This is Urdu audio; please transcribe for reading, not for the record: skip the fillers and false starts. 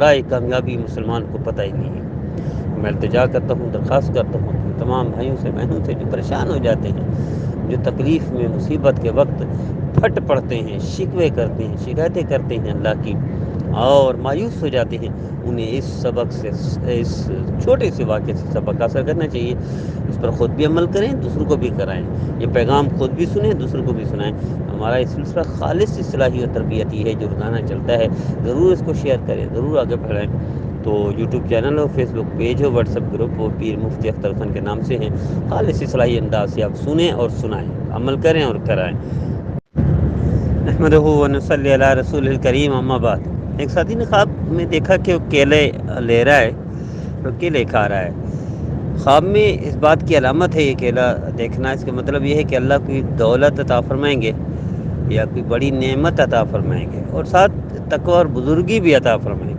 رائے کامیابی مسلمان کو پتہ ہی نہیں ہے۔ میں التجا کرتا ہوں، درخواست کرتا ہوں اپنے تمام بھائیوں سے بہنوں سے جو پریشان ہو جاتے ہیں، جو تکلیف میں مصیبت کے وقت پھٹ پڑتے ہیں، شکوے کرتے ہیں، شکایتیں کرتے ہیں اللہ کی اور مایوس ہو جاتے ہیں، انہیں اس سبق سے، اس چھوٹے سے واقعے سے سبق حاصل کرنا چاہیے۔ اس پر خود بھی عمل کریں، دوسروں کو بھی کرائیں، یہ پیغام خود بھی سنیں، دوسروں کو بھی سنائیں۔ ہمارا یہ سلسلہ خالص اصلاحی اور تربیتی ہے جو روزانہ چلتا ہے، ضرور اس کو شیئر کریں، ضرور آگے بڑھائیں۔ تو یوٹیوب چینل ہو، فیس بک پیج ہو، واٹس ایپ گروپ ہو، پیر مفتی اختر خان کے نام سے ہیں، خالص اصلاحی انداز سے آپ سنیں اور سنائیں، عمل کریں اور کرائیں۔ نحمدہ و نصلی علی رسول الکریم، اما بعد۔ ایک ساتھی نے خواب میں دیکھا کہ وہ کیلے لے رہا ہے اور کیلے کھا رہا ہے۔ خواب میں اس بات کی علامت ہے یہ کیلا دیکھنا، اس کا مطلب یہ ہے کہ اللہ کوئی دولت عطا فرمائیں گے یا کوئی بڑی نعمت عطا فرمائیں گے اور ساتھ تقوی اور بزرگی بھی عطا فرمائیں گے۔